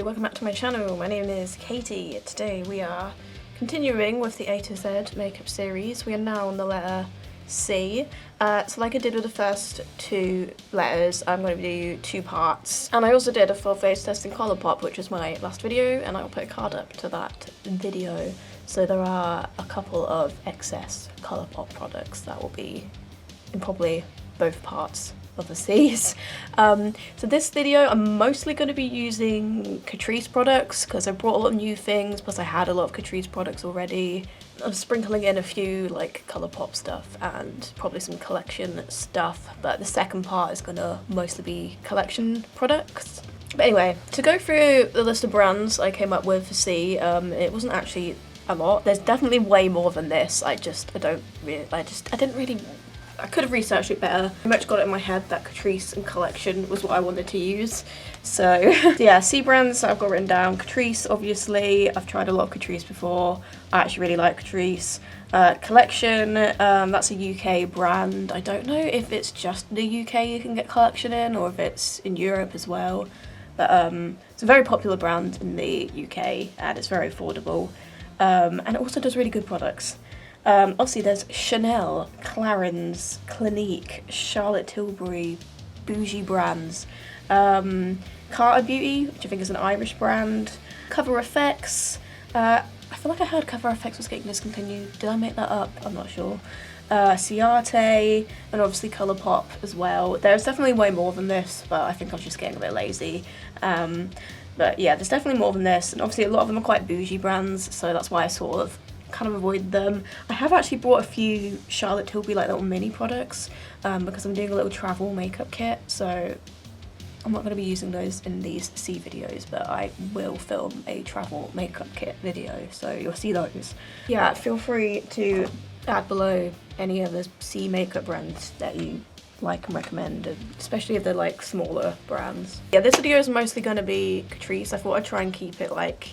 welcome back to my channel. My name is Katie. Today we are continuing with the A to Z makeup series. We are now on the letter C. So like I did with the first two letters, I'm going to do two parts. And I also did a full face test in Colourpop, which was my last video, and I'll put a card up to that video. So there are a couple of excess Colourpop products that will be in probably both parts of the C's. So this video I'm mostly going to be using Catrice products because I brought a lot of new things, plus I had a lot of Catrice products already. I'm sprinkling in a few like Colourpop stuff and probably some collection stuff, but the second part is going to mostly be collection products. But anyway, to go through the list of brands I came up with for C, it wasn't actually a lot. There's definitely way more than this. I could have researched it better. I much got it in my head that Catrice and collection was what I wanted to use. So yeah, C brands I've got written down. Catrice, obviously. I've tried a lot of Catrice before. I actually really like Catrice. Collection, that's a UK brand. I don't know if it's just the UK you can get collection in or if it's in Europe as well. But it's a very popular brand in the UK and it's very affordable. And it also does really good products. Obviously there's Chanel, Clarins, Clinique, Charlotte Tilbury, bougie brands, Carter Beauty, which I think is an Irish brand, Cover FX, I feel like I heard Cover FX was getting discontinued, did I make that up? I'm not sure. Ciate, and obviously Colourpop as well. There's definitely way more than this, but I think I was just getting a bit lazy. But yeah, there's definitely more than this, and obviously a lot of them are quite bougie brands, so that's why I sort of kind of avoid them. I have actually bought a few Charlotte Tilbury like little mini products because I'm doing a little travel makeup kit, so I'm not going to be using those in these C videos, but I will film a travel makeup kit video, so you'll see those. Yeah, feel free to add below any of the C makeup brands that you like and recommend, especially if they're like smaller brands. Yeah, this video is mostly going to be Catrice. I thought I'd try and keep it like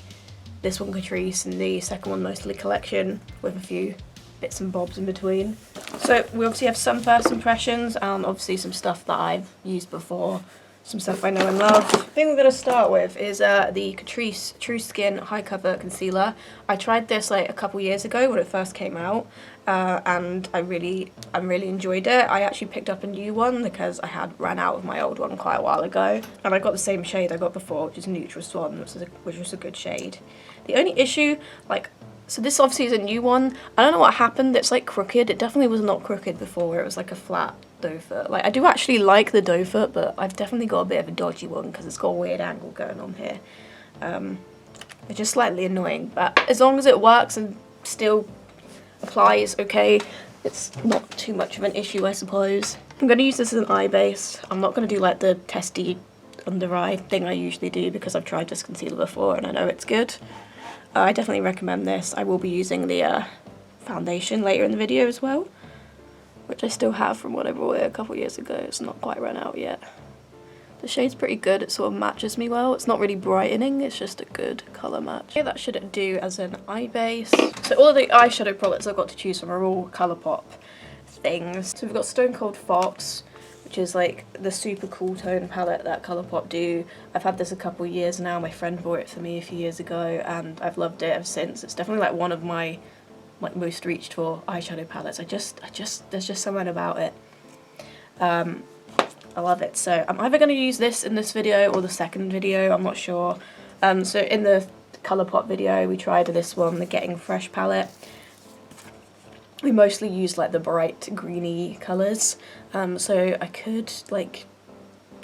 this one Catrice and the second one mostly collection with a few bits and bobs in between. So we obviously have some first impressions and obviously some stuff that I've used before, some stuff I know and love. The thing we're going to start with is the Catrice True Skin High Cover Concealer. I tried this like a couple years ago when it first came out and I really enjoyed it. I actually picked up a new one because I had ran out of my old one quite a while ago, and I got the same shade I got before, which is Neutral Swan, which was a good shade. The only issue, so this obviously is a new one. I don't know what happened, it's like crooked. It definitely was not crooked before, it was like a flat doe foot. Like I do actually like the doe foot, but I've definitely got a bit of a dodgy one because it's got a weird angle going on here. It's just slightly annoying, but as long as it works and still applies okay, it's not too much of an issue, I suppose. I'm going to use this as an eye base. I'm not going to do like the testy under eye thing I usually do because I've tried this concealer before and I know it's good. I definitely recommend this. I will be using the foundation later in the video as well, which I still have from when I bought it a couple years ago. It's not quite run out yet. The shade's pretty good, it sort of matches me well. It's not really brightening, it's just a good colour match. Okay, that should do as an eye base. So all of the eyeshadow palettes I've got to choose from are all Colourpop things. So we've got Stone Cold Fox, which is like the super cool tone palette that Colourpop do. I've had this a couple years now. My friend bought it for me a few years ago and I've loved it ever since. It's definitely like one of my most reached for eyeshadow palettes. There's just something about it. I love it. So I'm either going to use this in this video or the second video, I'm not sure. So in the Colourpop video we tried this one, the Getting Fresh palette. We mostly used like the bright greeny colours, so I could like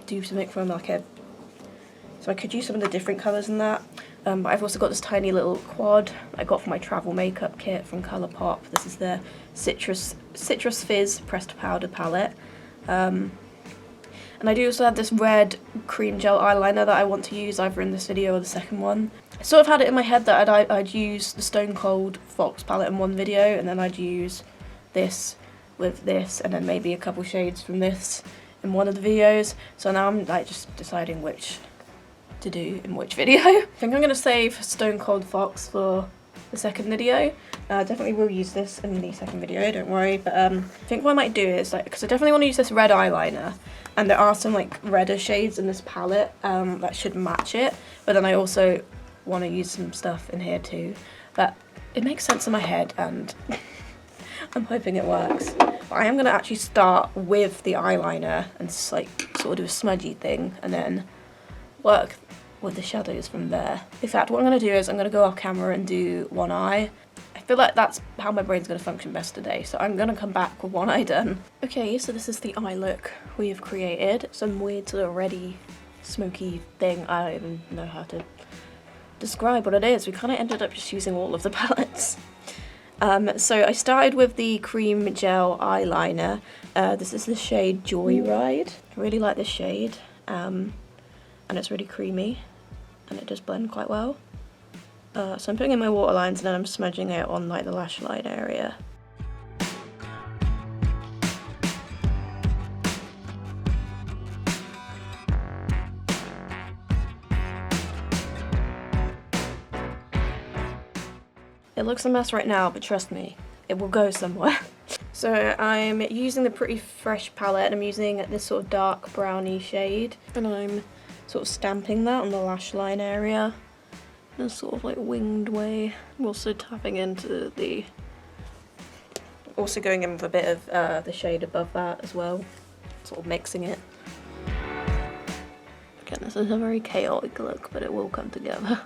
do something from like so I could use some of the different colours in that. But I've also got this tiny little quad I got for my travel makeup kit from Colourpop. This is the Citrus Fizz Pressed Powder palette. And I do also have this red cream gel eyeliner that I want to use either in this video or the second one. I sort of had it in my head that I'd use the Stone Cold Fox palette in one video and then I'd use this with this and then maybe a couple shades from this in one of the videos. So now I'm like just deciding which to do in which video. I think I'm going to save Stone Cold Fox for the second video. Definitely will use this in the second video, don't worry. But I think what I might do is, like, because I definitely want to use this red eyeliner, and there are some like redder shades in this palette that should match it. But then I also want to use some stuff in here too. But it makes sense in my head, and I'm hoping it works. But I am going to actually start with the eyeliner and like sort of do a smudgy thing, and then work with the shadows from there. In fact, what I'm going to do is I'm going to go off camera and do one eye. I feel like that's how my brain's going to function best today, so I'm going to come back with one eye done. Okay, so this is the eye look we have created. Some weird sort of reddy, smoky thing. I don't even know how to describe what it is. We kind of ended up just using all of the palettes. So I started with the cream gel eyeliner. This is the shade Joyride. I really like this shade, and it's really creamy, and it does blend quite well. So I'm putting in my waterlines, and then I'm smudging it on like the lash line area. It looks a mess right now, but trust me, it will go somewhere. So I'm using the Pretty Fresh palette, and I'm using this sort of dark brownie shade, and I'm sort of stamping that on the lash line area in a sort of like winged way. I'm also tapping into the, also going in with a bit of the shade above that as well, sort of mixing it. Again, this is a very chaotic look, but it will come together.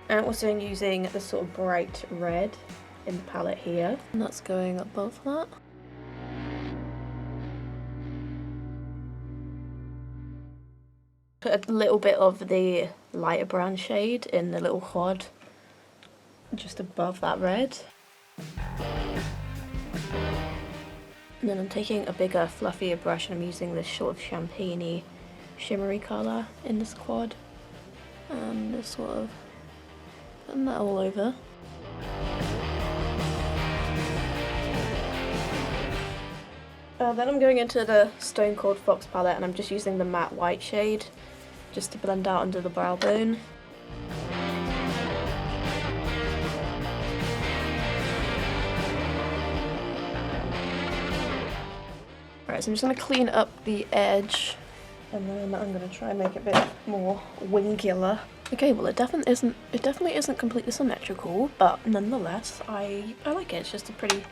And also using this sort of bright red in the palette here, and that's going above that. Put a little bit of the lighter brown shade in the little quad just above that red. And then I'm taking a bigger, fluffier brush, and I'm using this sort of champagne-y, shimmery colour in this quad, and this sort of putting that all over. Then I'm going into the Stone Cold Fox palette, and I'm just using the matte white shade just to blend out under the brow bone. Alright, so I'm just going to clean up the edge, and then I'm going to try and make it a bit more wingular. Okay, well it definitely isn't completely symmetrical, but nonetheless I like it. It's just a pretty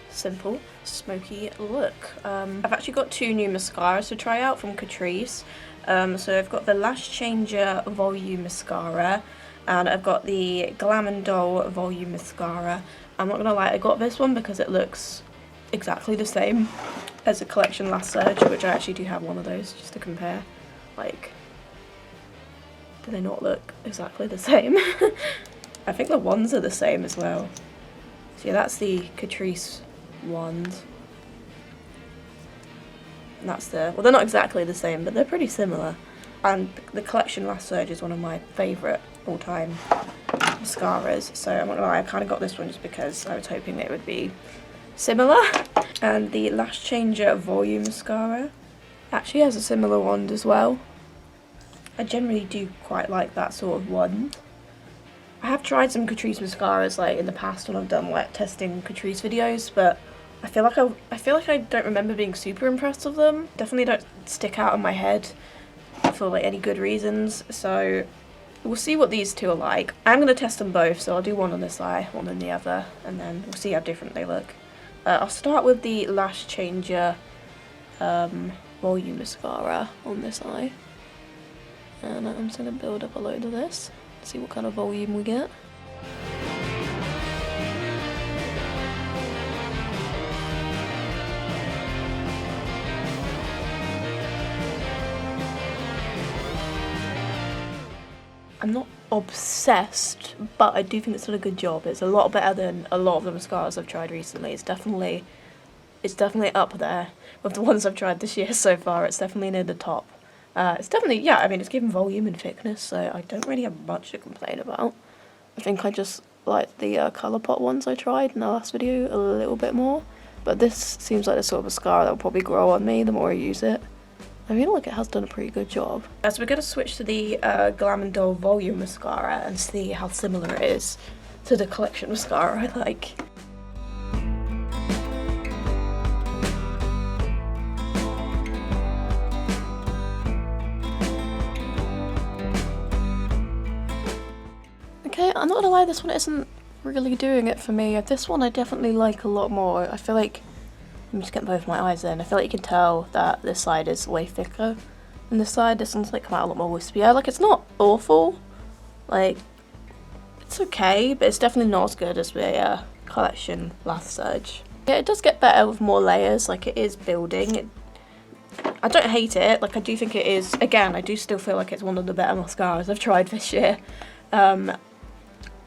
simple, smoky look. I've actually got two new mascaras to try out from Catrice. So I've got the Lash Changer Volume Mascara, and I've got the Glam & Doll Volume Mascara. I'm not gonna lie, I got this one because it looks exactly the same as a Collection Last Surge, which I actually do have one of those just to compare. Like, do they not look exactly the same? I think the wands are the same as well. So yeah, that's the Catrice wand. And that's the, well, they're not exactly the same, but they're pretty similar. And the Collection Last Surge is one of my favourite all-time mascaras. So I'm not gonna lie, I kind of got this one just because I was hoping it would be similar. And the Lash Changer Volume Mascara actually has a similar wand as well. I generally do quite like that sort of wand. I have tried some Catrice mascaras like in the past when I've done like testing Catrice videos, but I feel like I don't remember being super impressed with them. Definitely don't stick out in my head for like any good reasons. So we'll see what these two are like. I'm gonna test them both, so I'll do one on this eye, one on the other, and then we'll see how different they look. I'll start with the Lash Changer Volume Mascara on this eye. And I'm just going to build up a load of this, see what kind of volume we get. I'm not obsessed, but I do think it's done a good job. It's a lot better than a lot of the mascaras I've tried recently. It's definitely up there with the ones I've tried this year so far. It's definitely near the top. It's definitely, yeah, I mean, it's given volume and thickness, so I don't really have much to complain about. I think I just like the Colourpop ones I tried in the last video a little bit more, but this seems like the sort of mascara that will probably grow on me the more I use it. I feel like it has done a pretty good job. So we're going to switch to the Glam & Dull Volume Mascara and see how similar it is to the Collection Mascara I like. Okay, I'm not gonna lie, this one isn't really doing it for me. This one I definitely like a lot more. I feel like, I'm just getting both my eyes in, I feel like you can tell that this side is way thicker than this side. This one's like come out a lot more wispy. Like, it's not awful, like, it's okay, but it's definitely not as good as the Collection Lash Surge. Yeah, it does get better with more layers, like it is building. I don't hate it, like I do think it is, again, I do still feel like it's one of the better mascaras I've tried this year.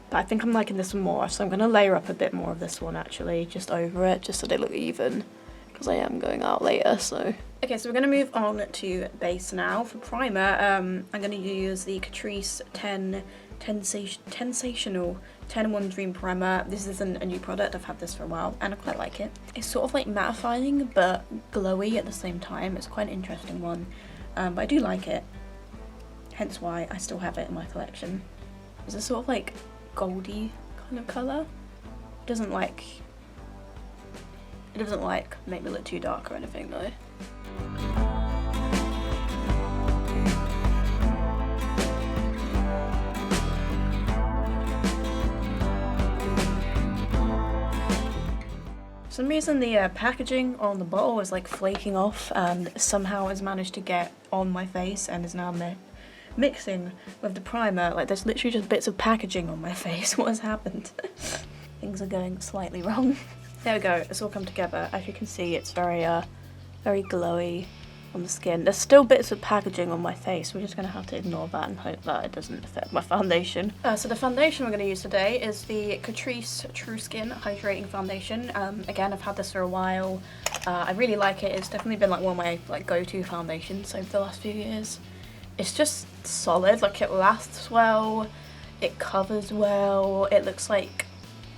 But I think I'm liking this one more, so I'm going to layer up a bit more of this one actually, just over it, just so they look even, because I am going out later, so. Okay, so we're going to move on to base now. For primer, I'm going to use the Catrice Sensational 10-in-1 Dream Primer. This isn't a new product, I've had this for a while, and I quite like it. It's sort of like mattifying, but glowy at the same time. It's quite an interesting one, but I do like it, hence why I still have it in my collection. It's a sort of like goldy kind of colour. It doesn't like make me look too dark or anything though. For some reason the packaging on the bottle is like flaking off and somehow has managed to get on my face and is now mixing with the primer. Like, there's literally just bits of packaging on my face. What has happened? Things are going slightly wrong. There we go, it's all come together. As you can see, it's very glowy on the skin. There's still bits of packaging on my face. We're just going to have to ignore that and hope that it doesn't affect my foundation. So the foundation we're going to use today is the Catrice True Skin Hydrating Foundation. Again, I've had this for a while. I really like it. It's definitely been like one of my go-to foundations over the last few years. It's just solid, like it lasts well, it covers well, it looks like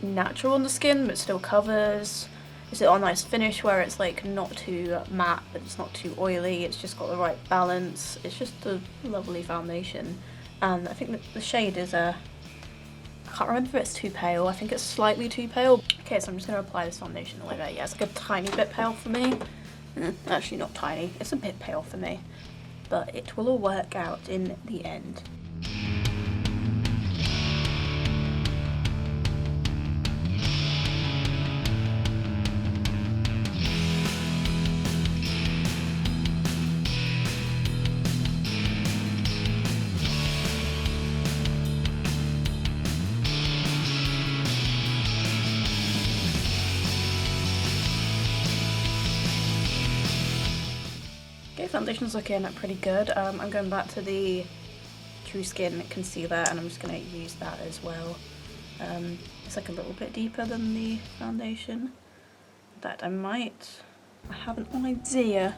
natural on the skin but still covers. It's got a nice finish where it's like not too matte but it's not too oily, it's just got the right balance. It's just a lovely foundation, and I think that the shade is I can't remember if it's too pale, I think it's slightly too pale. Okay, so I'm just going to apply this foundation all over. Yeah, it's like a tiny bit pale for me. Actually not tiny, it's a bit pale for me. But it will all work out in the end. Foundation's looking pretty good. I'm going back to the True Skin Concealer and I'm just going to use that as well. It's like a little bit deeper than the foundation. That I have an idea.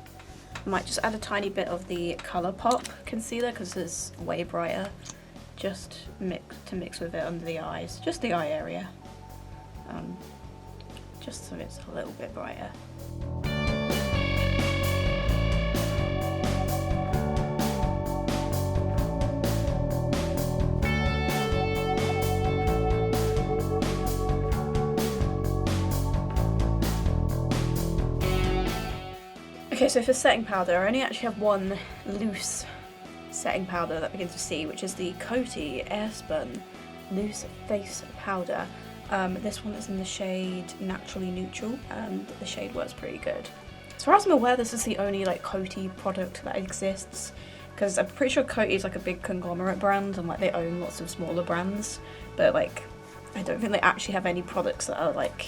I might just add a tiny bit of the Colourpop concealer because it's way brighter. Just to mix with it under the eyes, just the eye area. Just so it's a little bit brighter. Okay, so for setting powder, I only actually have one loose setting powder that begins with C, which is the Coty Airspun Loose Face Powder. This one is in the shade Naturally Neutral, and the shade works pretty good. As far as I'm aware, this is the only like Coty product that exists, because I'm pretty sure Coty is like a big conglomerate brand, and like they own lots of smaller brands, but like I don't think they actually have any products that are like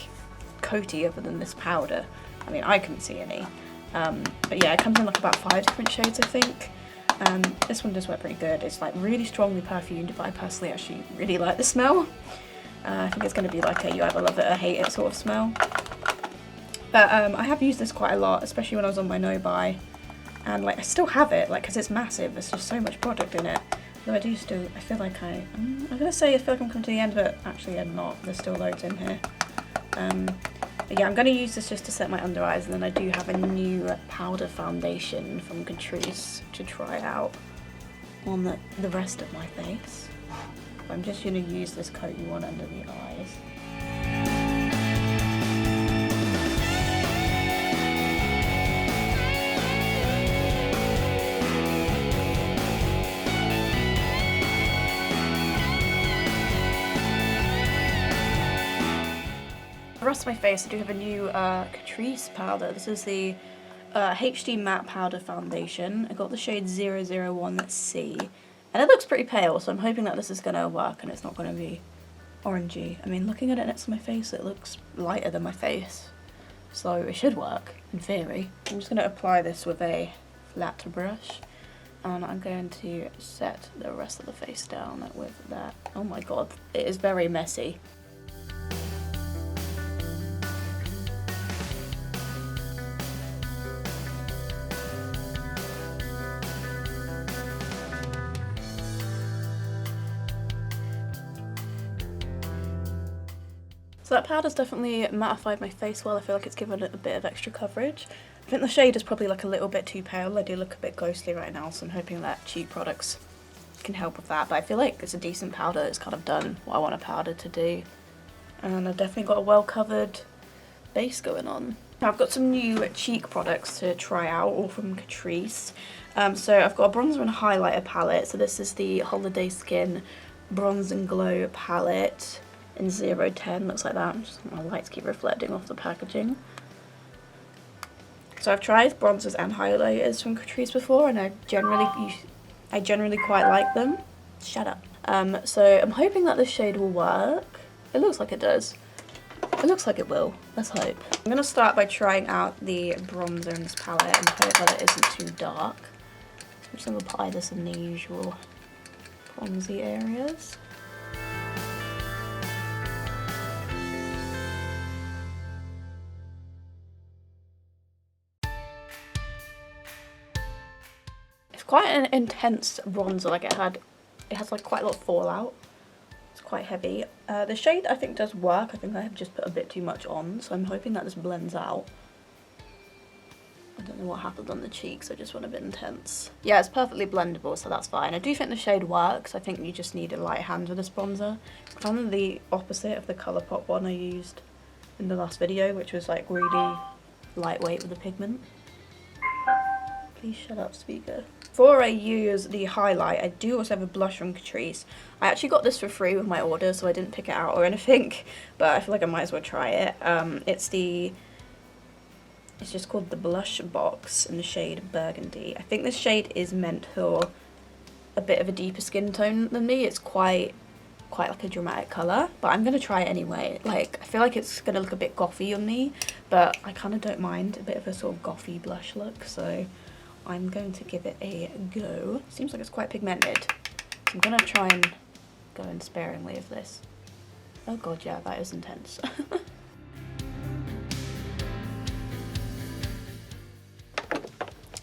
Coty other than this powder. I mean, I couldn't see any. But yeah, it comes in like about 5 different shades, I think. This one does work pretty good. It's like really strongly perfumed, but I personally actually really like the smell. I think it's going to be like a you either love it or hate it sort of smell. But I have used this quite a lot, especially when I was on my no-buy. And like I still have it, like, because it's massive. There's just so much product in it. Though I feel like I'm going to say I feel like I'm coming to the end, but actually I'm not. There's still loads in here. Yeah, I'm going to use this just to set my under eyes, and then I do have a new powder foundation from Catrice to try out on the rest of my face. I'm just going to use this coating one under the eyes. The rest of my face, I do have a new Catrice powder. This is the HD Matte Powder Foundation. I got the shade 001, that's C. And it looks pretty pale, so I'm hoping that this is going to work and it's not going to be orangey. I mean, looking at it next to my face, it looks lighter than my face. So it should work, in theory. I'm just going to apply this with a flat brush. And I'm going to set the rest of the face down with that. Oh my god, it is very messy. So that powder's definitely mattified my face well. I feel like it's given it a bit of extra coverage. I think the shade is probably like a little bit too pale. I do look a bit ghostly right now, so I'm hoping that cheap products can help with that. But I feel like it's a decent powder. It's kind of done what I want a powder to do. And I've definitely got a well-covered base going on. Now I've got some new cheek products to try out, all from Catrice. So I've got a bronzer and highlighter palette. So this is the Holiday Skin Bronze and Glow palette in 010, looks like that. Just my lights keep reflecting off the packaging. So I've tried bronzers and highlighters from Catrice before, and I generally quite like them. Shut up. So I'm hoping that this shade will work. It looks like it does. It looks like it will. Let's hope. I'm gonna start by trying out the bronzer in this palette and hope that it isn't too dark. I'm just gonna apply this in the usual bronzy areas. Quite an intense bronzer, like it has like quite a lot of fallout. It's quite heavy. The shade I think does work. I think I have just put a bit too much on, so I'm hoping that this blends out. I don't know what happened on the cheeks, I just went a bit intense. Yeah, it's perfectly blendable, so that's fine. I do think the shade works. I think you just need a light hand with this bronzer. Kind of the opposite of the Colourpop one I used in the last video, which was like really lightweight with the pigment. Please shut up, speaker. Before I use the highlight, I do also have a blush from Catrice. I actually got this for free with my order, so I didn't pick it out or anything, but I feel like I might as well try it. It's just called the Blush Box in the shade Burgundy. I think this shade is meant for a bit of a deeper skin tone than me. It's quite like a dramatic colour, but I'm going to try it anyway. Like, I feel like it's going to look a bit gothy on me, but I kind of don't mind a bit of a sort of gothy blush look, so I'm going to give it a go. Seems like it's quite pigmented. So I'm going to try and go in sparingly of this. Oh god, yeah, that is intense.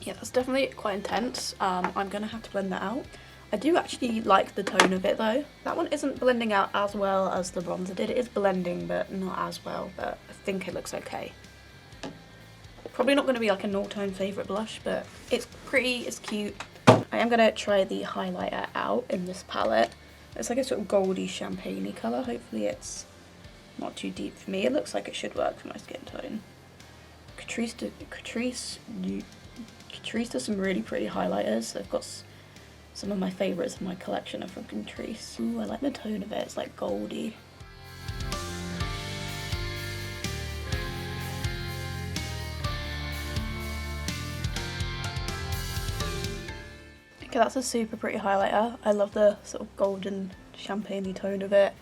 Yeah, that's definitely quite intense. I'm going to have to blend that out. I do actually like the tone of it though. That one isn't blending out as well as the bronzer did. It is blending, but not as well, but I think it looks okay. Probably not going to be like an all-time favourite blush, but it's pretty, it's cute. I am going to try the highlighter out in this palette. It's like a sort of goldy champagne-y colour. Hopefully it's not too deep for me. It looks like it should work for my skin tone. Catrice does some really pretty highlighters. I've got some of my favourites in my collection are from Catrice. Ooh, I like the tone of it. It's like goldy. Okay, that's a super pretty highlighter. I love the sort of golden champagne-y tone of it.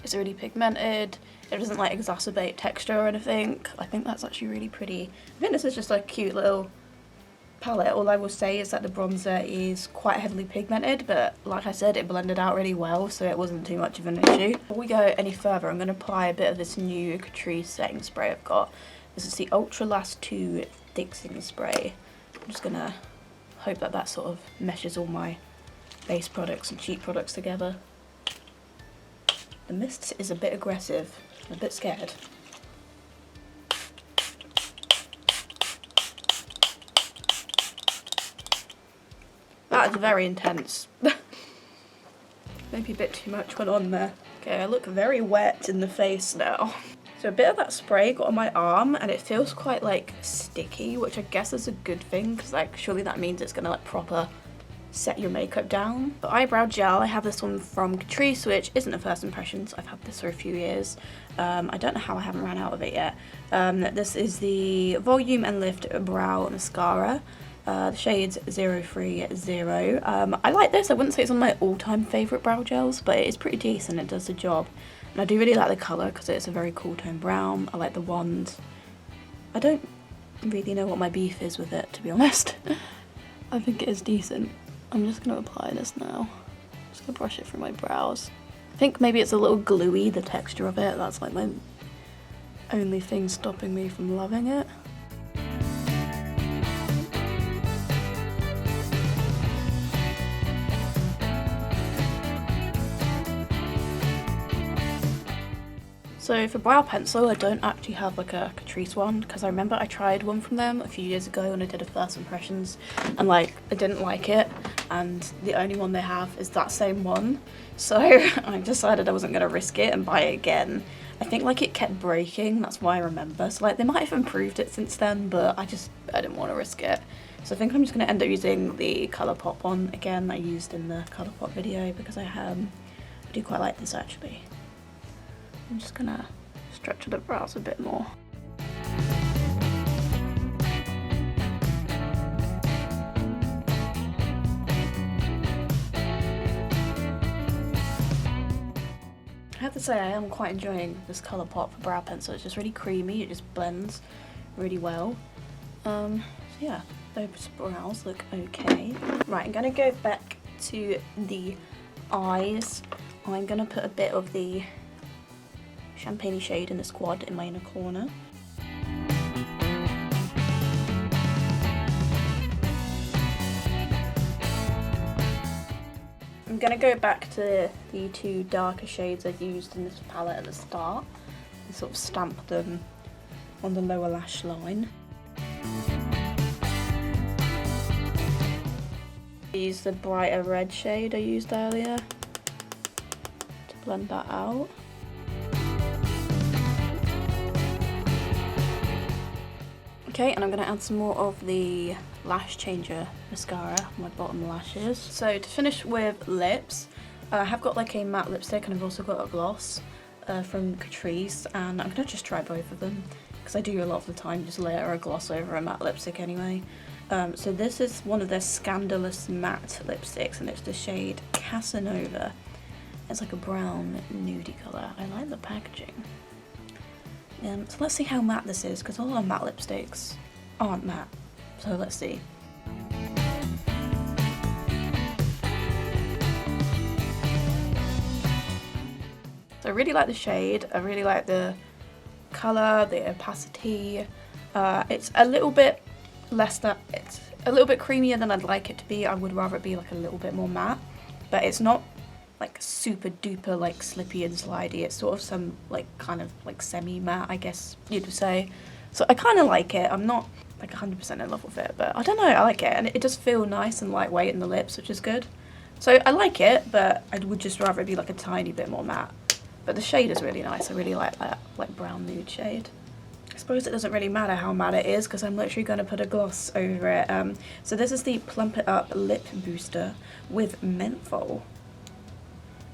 It's really pigmented. It doesn't like exacerbate texture or anything. I think that's actually really pretty. I think this is just like a cute little palette. All I will say is that the bronzer is quite heavily pigmented, but like I said, it blended out really well, so it wasn't too much of an issue. Before we go any further, I'm going to apply a bit of this new Catrice setting spray I've got. This is the Ultra Last 2 Fixing Spray. I'm just going to hope that that sort of meshes all my base products and cheap products together. The mist is a bit aggressive. I'm a bit scared. That is very intense. Maybe a bit too much went on there. Okay, I look very wet in the face now. So a bit of that spray got on my arm and it feels quite like sticky, which I guess is a good thing because like surely that means it's gonna like proper set your makeup down. For eyebrow gel, I have this one from Catrice, which isn't a first impressions. I've had this for a few years. I don't know how I haven't ran out of it yet. This is the Volume and Lift Brow Mascara. The shade's 030. I like this. I wouldn't say it's one of my all-time favourite brow gels, but it is pretty decent. It does the job. And I do really like the colour because it's a very cool tone brown. I like the wand. I don't really know what my beef is with it, to be honest. I think it is decent. I'm just going to apply this now. I'm just going to brush it through my brows. I think maybe it's a little gluey, the texture of it. That's like my only thing stopping me from loving it. So for brow pencil, I don't actually have like a Catrice one because I remember I tried one from them a few years ago when I did a first impressions and like I didn't like it, and the only one they have is that same one. So I decided I wasn't going to risk it and buy it again. I think like it kept breaking, that's why I remember. So like they might have improved it since then, but I didn't want to risk it. So I think I'm just going to end up using the Colourpop one again I used in the Colourpop video because I do quite like this actually. I'm just gonna stretch the brows a bit more. I have to say I am quite enjoying this Colourpop brow pencil. It's just really creamy, it just blends really well. So yeah, those brows look okay. Right, I'm gonna go back to the eyes. I'm gonna put a bit of the champagne shade in the squad in my inner corner. I'm gonna go back to the two darker shades I used in this palette at the start and sort of stamp them on the lower lash line. Use the brighter red shade I used earlier to blend that out. Okay, and I'm going to add some more of the Lash Changer mascara on my bottom lashes. So to finish with lips, I have got like a matte lipstick and I've also got a gloss from Catrice, and I'm going to just try both of them because I do a lot of the time just layer a gloss over a matte lipstick anyway. So this is one of their Scandalous matte lipsticks and it's the shade Casanova. It's like a brown nudie colour. I like the packaging. So let's see how matte this is, because a lot of matte lipsticks aren't matte. So let's see. So I really like the shade, I really like the colour, the opacity. It's a little bit it's a little bit creamier than I'd like it to be. I would rather it be like a little bit more matte, but it's not like super duper like slippy and slidey. It's sort of some like kind of like semi matte, I guess you'd say. So I kind of like it. I'm not like 100% in love with it, but I don't know, I like it, and it does feel nice and lightweight in the lips, which is good. So I like it, but I would just rather it be like a tiny bit more matte. But the shade is really nice. I really like that like brown nude shade. I suppose it doesn't really matter how matte it is because I'm literally going to put a gloss over it. So this is the Plump It Up Lip Booster with Menthol.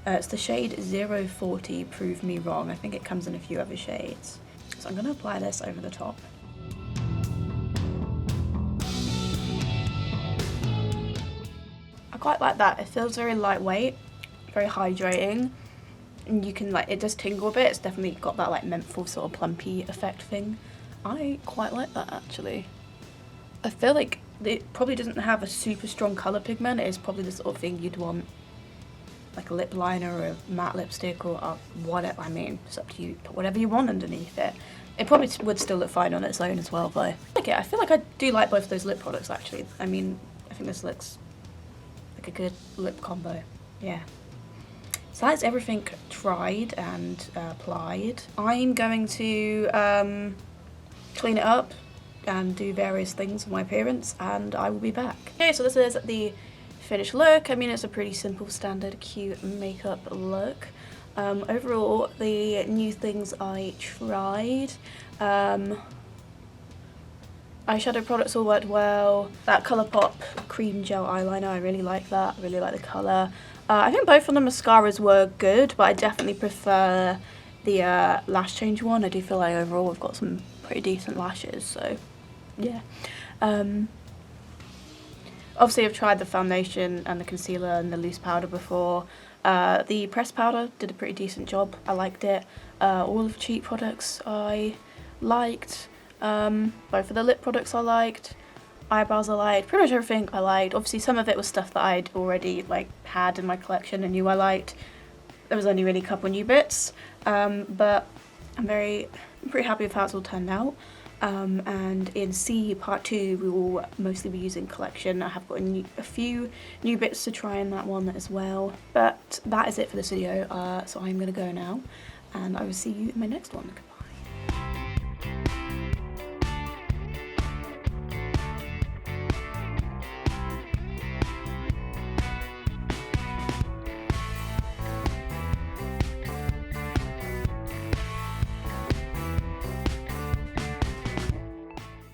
It's the shade 040 Prove Me Wrong. I think it comes in a few other shades. So I'm going to apply this over the top. I quite like that. It feels very lightweight, very hydrating. And you can like, it does tingle a bit. It's definitely got that like menthol sort of plumpy effect thing. I quite like that actually. I feel like it probably doesn't have a super strong colour pigment. It is probably the sort of thing you'd want like a lip liner or a matte lipstick or whatever. I mean, it's up to you. Put whatever you want underneath it. It probably would still look fine on its own as well though. Okay, I feel like I do like both of those lip products actually. I mean, I think this looks like a good lip combo. Yeah. So that's everything tried and applied. I'm going to clean it up and do various things with my appearance, and I will be back. Okay, so this is the finished look. I mean, it's a pretty simple, standard, cute makeup look. Overall, the new things I tried, eyeshadow products all worked well. That Colourpop cream gel eyeliner, I really like that. I really like the colour. I think both of the mascaras were good, but I definitely prefer the lash change one. I do feel like overall we've got some pretty decent lashes, so yeah. Obviously I've tried the foundation and the concealer and the loose powder before. The pressed powder did a pretty decent job. I liked it. All of the cheap products I liked. Both of the lip products I liked. Eyebrows I liked. Pretty much everything I liked. Obviously some of it was stuff that I'd already like had in my collection and knew I liked. There was only really a couple new bits. But I'm pretty happy with how it's all turned out. And in C part 2 we will mostly be using collection. I have got a few new bits to try in that one as well. But that is it for this video, so I'm going to go now and I will see you in my next one.